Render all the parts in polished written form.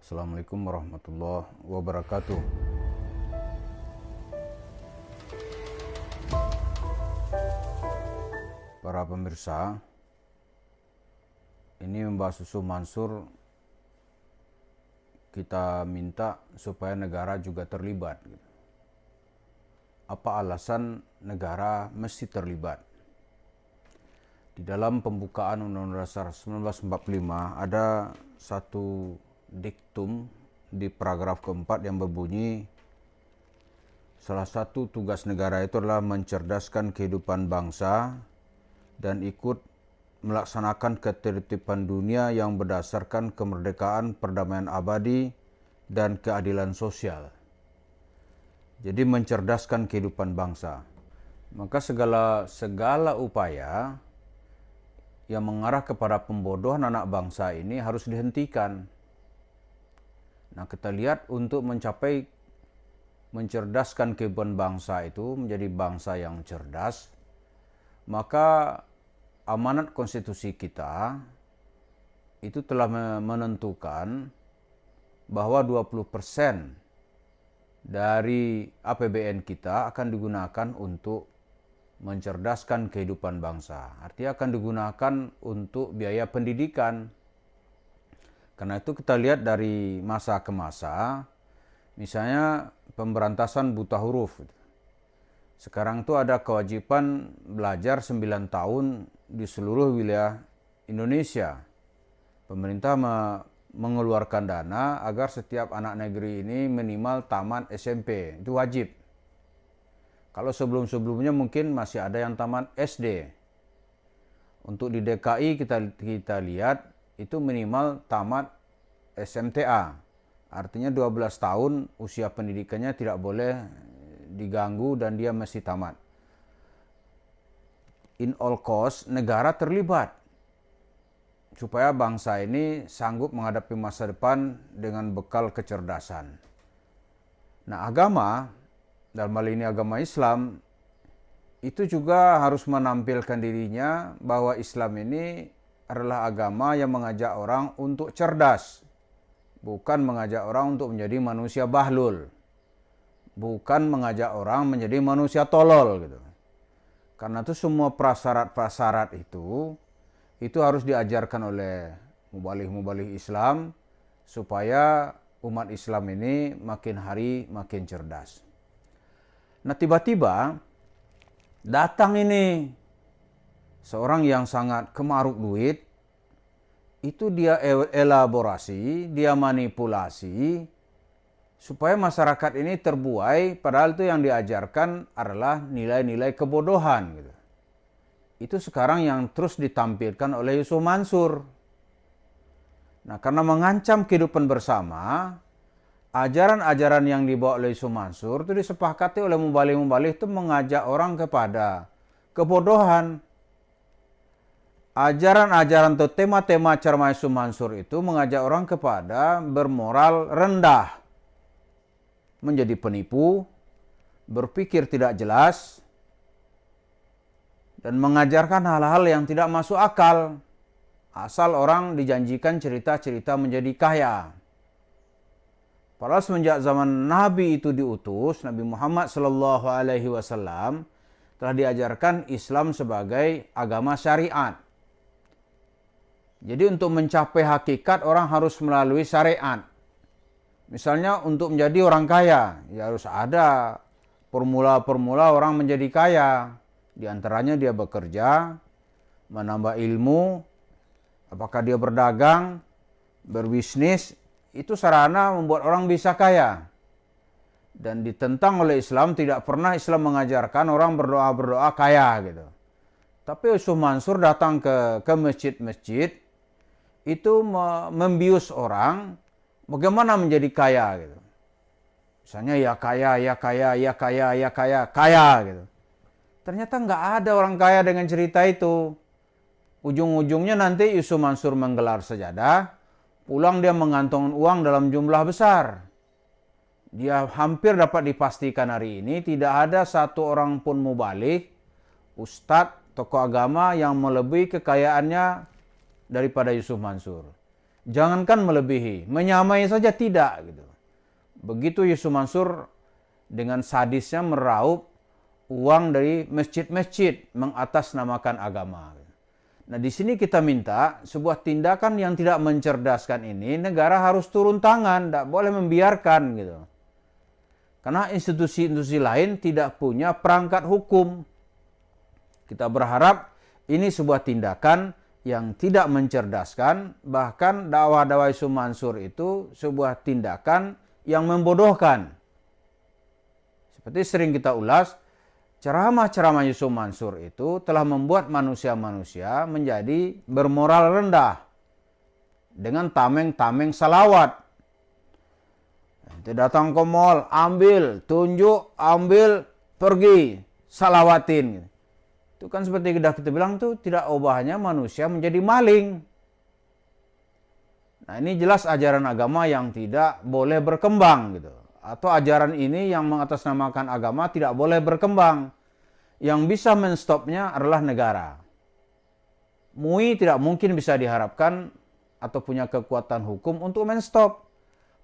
Assalamualaikum warahmatullahi wabarakatuh. Para pemirsa, ini Mbak Susu Mansur kita minta supaya negara juga terlibat. Apa alasan negara mesti terlibat? Di dalam pembukaan Undang-Undang Dasar 1945 ada satu diktum di paragraf keempat yang berbunyi, salah satu tugas negara itu adalah mencerdaskan kehidupan bangsa dan ikut melaksanakan ketertiban dunia yang berdasarkan kemerdekaan, perdamaian abadi, dan keadilan sosial. Jadi mencerdaskan kehidupan bangsa. Maka segala upaya yang mengarah kepada pembodohan anak bangsa ini harus dihentikan. Nah, kita lihat untuk mencapai mencerdaskan kehidupan bangsa itu menjadi bangsa yang cerdas, maka amanat konstitusi kita itu telah menentukan bahwa 20% dari APBN kita akan digunakan untuk mencerdaskan kehidupan bangsa. Artinya akan digunakan untuk biaya pendidikan. Karena itu kita lihat dari masa ke masa, misalnya pemberantasan buta huruf. Sekarang itu ada kewajiban belajar 9 tahun di seluruh wilayah Indonesia. Pemerintah mengeluarkan dana agar setiap anak negeri ini minimal tamat SMP. Itu wajib. Kalau sebelum-sebelumnya mungkin masih ada yang tamat SD. Untuk di DKI kita lihat itu minimal tamat SMTA. Artinya 12 tahun usia pendidikannya tidak boleh diganggu dan dia mesti tamat. In all cost, negara terlibat supaya bangsa ini sanggup menghadapi masa depan dengan bekal kecerdasan. Nah, agama, dalam hal ini agama Islam, itu juga harus menampilkan dirinya bahwa Islam ini adalah agama yang mengajak orang untuk cerdas, bukan mengajak orang untuk menjadi manusia bahlul, bukan mengajak orang menjadi manusia tolol gitu. Karena itu semua prasyarat-prasyarat itu harus diajarkan oleh muballigh Islam supaya umat Islam ini makin hari makin cerdas. Nah, tiba-tiba datang ini seorang yang sangat kemaruk duit, itu dia elaborasi, dia manipulasi supaya masyarakat ini terbuai, padahal itu yang diajarkan adalah nilai-nilai kebodohan gitu. Itu sekarang yang terus ditampilkan oleh Yusuf Mansur. Nah, karena mengancam kehidupan bersama, ajaran-ajaran yang dibawa oleh Yusuf Mansur itu disepakati oleh muballigh itu mengajak orang kepada kebodohan. Ajaran-ajaran atau tema-tema ceramah Yusuf Mansur itu mengajak orang kepada bermoral rendah, menjadi penipu, berpikir tidak jelas, dan mengajarkan hal-hal yang tidak masuk akal, asal orang dijanjikan cerita-cerita menjadi kaya. Padahal semenjak zaman Nabi itu diutus, Nabi Muhammad SAW telah diajarkan Islam sebagai agama syariat. Jadi untuk mencapai hakikat orang harus melalui syariat. Misalnya untuk menjadi orang kaya, ya harus ada formula-formula orang menjadi kaya. Di antaranya dia bekerja, menambah ilmu, apakah dia berdagang, berbisnis, itu sarana membuat orang bisa kaya. Dan ditentang oleh Islam, tidak pernah Islam mengajarkan orang berdoa-berdoa kaya gitu. Tapi Yusuf Mansur datang ke masjid-masjid, itu membius orang bagaimana menjadi kaya gitu. Misalnya ya kaya, ya kaya, ya kaya, ya kaya, kaya gitu. Ternyata nggak ada orang kaya dengan cerita itu. Ujung-ujungnya nanti Yusuf Mansur menggelar sajadah, pulang dia mengantongi uang dalam jumlah besar. Dia hampir dapat dipastikan hari ini tidak ada satu orang pun muballigh, ustadz, tokoh agama yang melebihi kekayaannya daripada Yusuf Mansur. Jangankan melebihi, menyamai saja tidak gitu. Begitu Yusuf Mansur dengan sadisnya meraup uang dari masjid-masjid mengatasnamakan agama. Nah, di sini kita minta sebuah tindakan yang tidak mencerdaskan ini, negara harus turun tangan, tidak boleh membiarkan gitu. Karena institusi-institusi lain tidak punya perangkat hukum. Kita berharap ini sebuah tindakan yang tidak mencerdaskan, bahkan dakwah-dakwah Yusuf Mansur itu sebuah tindakan yang membodohkan. Seperti sering kita ulas, ceramah-ceramah Yusuf Mansur itu telah membuat manusia-manusia menjadi bermoral rendah dengan tameng-tameng salawat. Nanti datang ke mall, ambil, tunjuk, ambil, pergi, salawatin. Itu kan seperti kita bilang tuh tidak ubahnya manusia menjadi maling. Nah, ini jelas ajaran agama yang tidak boleh berkembang gitu. Atau ajaran ini yang mengatasnamakan agama tidak boleh berkembang. Yang bisa menstopnya adalah negara. MUI tidak mungkin bisa diharapkan atau punya kekuatan hukum untuk menstop.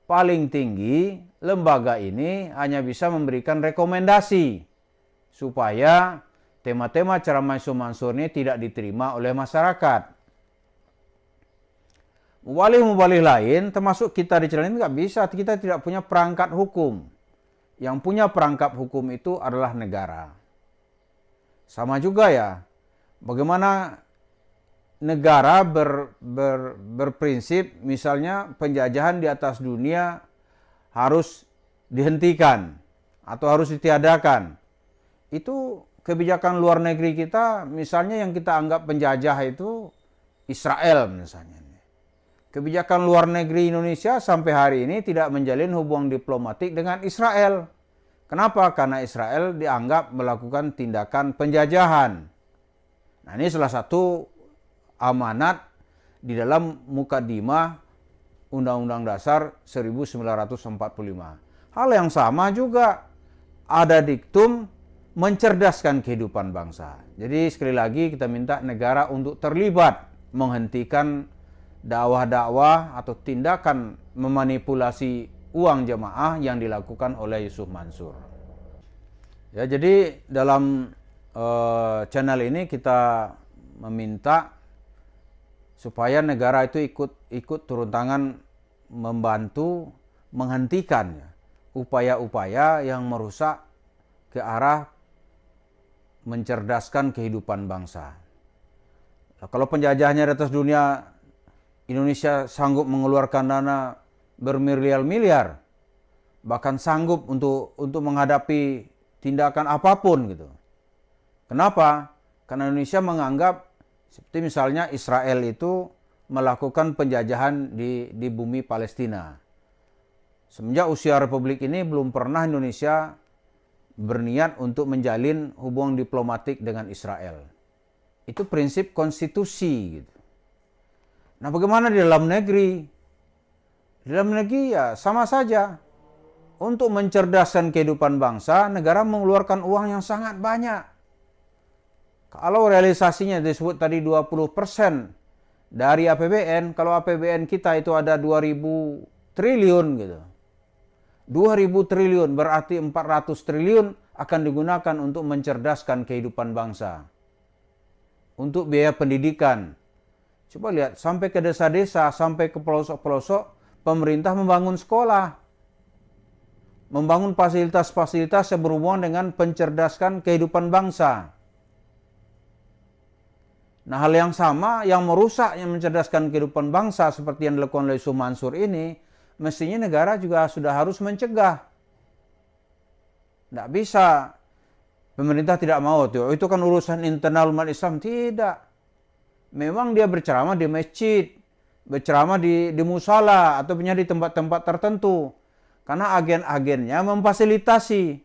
Paling tinggi, lembaga ini hanya bisa memberikan rekomendasi supaya tema-tema ceramah Yusuf Mansur ini tidak diterima oleh masyarakat. Mubalih-mubalih lain, termasuk kita di channel ini nggak bisa, kita tidak punya perangkat hukum. Yang punya perangkat hukum itu adalah negara. Sama juga ya, bagaimana negara berprinsip misalnya penjajahan di atas dunia harus dihentikan atau harus ditiadakan. Itu kebijakan luar negeri kita, misalnya yang kita anggap penjajah itu Israel misalnya. Kebijakan luar negeri Indonesia sampai hari ini tidak menjalin hubungan diplomatik dengan Israel. Kenapa? Karena Israel dianggap melakukan tindakan penjajahan. Nah, ini salah satu amanat di dalam Mukadimah Undang-Undang Dasar 1945. Hal yang sama juga ada diktum mencerdaskan kehidupan bangsa. Jadi sekali lagi kita minta negara untuk terlibat menghentikan dakwah-dakwah atau tindakan memanipulasi uang jemaah yang dilakukan oleh Yusuf Mansur. Ya, jadi dalam channel ini kita meminta supaya negara itu ikut turun tangan membantu menghentikan upaya-upaya yang merusak ke arah mencerdaskan kehidupan bangsa. Nah, kalau penjajahnya di atas dunia, Indonesia sanggup mengeluarkan dana bermiliar-miliar, bahkan sanggup untuk menghadapi tindakan apapun gitu. Kenapa? Karena Indonesia menganggap seperti misalnya Israel itu melakukan penjajahan di bumi Palestina. Semenjak usia Republik ini belum pernah Indonesia berniat untuk menjalin hubungan diplomatik dengan Israel. Itu prinsip konstitusi gitu. Nah, bagaimana di dalam negeri? Di dalam negeri ya sama saja. Untuk mencerdaskan kehidupan bangsa, negara mengeluarkan uang yang sangat banyak. Kalau realisasinya disebut tadi 20% dari APBN, kalau APBN kita itu ada 2.000 triliun gitu. 2.000 triliun berarti 400 triliun akan digunakan untuk mencerdaskan kehidupan bangsa. Untuk biaya pendidikan. Coba lihat, sampai ke desa-desa, sampai ke pelosok-pelosok, pemerintah membangun sekolah. Membangun fasilitas-fasilitas yang berhubungan dengan pencerdaskan kehidupan bangsa. Nah, hal yang sama yang merusak, yang mencerdaskan kehidupan bangsa seperti yang dilakukan oleh Yusuf Mansur ini, mestinya negara juga sudah harus mencegah. Tidak bisa pemerintah tidak mau, itu kan urusan internal umat Islam. Tidak. Memang dia berceramah di masjid, berceramah di musala, atau punya di tempat-tempat tertentu. Karena agen-agennya memfasilitasi.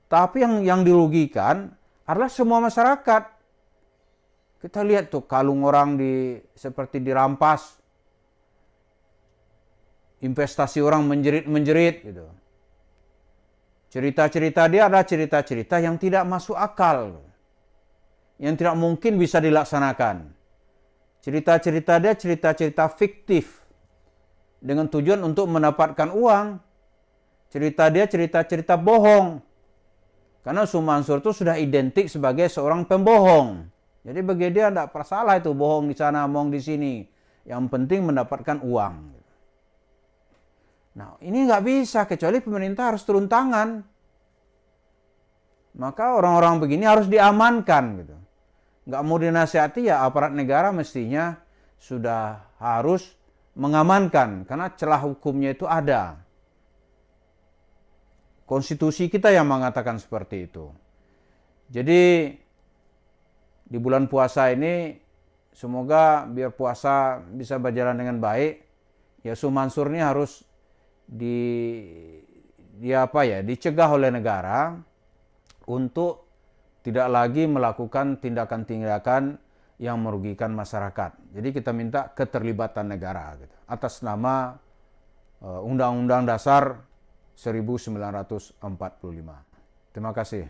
Tapi yang dirugikan adalah semua masyarakat. Kita lihat tuh kalung orang seperti dirampas. Investasi orang menjerit-menjerit gitu. Cerita-cerita dia adalah cerita-cerita yang tidak masuk akal. Yang tidak mungkin bisa dilaksanakan. Cerita-cerita dia cerita-cerita fiktif dengan tujuan untuk mendapatkan uang. Cerita dia cerita-cerita bohong. Karena Su Mansur itu sudah identik sebagai seorang pembohong. Jadi bagi dia tidak masalah itu bohong di sana, bohong di sini. Yang penting mendapatkan uang. Nah, ini nggak bisa kecuali pemerintah harus turun tangan. Maka orang-orang begini harus diamankan gitu. Nggak mau dinasihati ya aparat negara mestinya sudah harus mengamankan karena celah hukumnya itu ada. Konstitusi kita yang mengatakan seperti itu. Jadi di bulan puasa ini semoga biar puasa bisa berjalan dengan baik. Ya Su Mansur ini harus dicegah oleh negara untuk tidak lagi melakukan tindakan-tindakan yang merugikan masyarakat. Jadi kita minta keterlibatan negara gitu, atas nama Undang-Undang Dasar 1945. Terima kasih.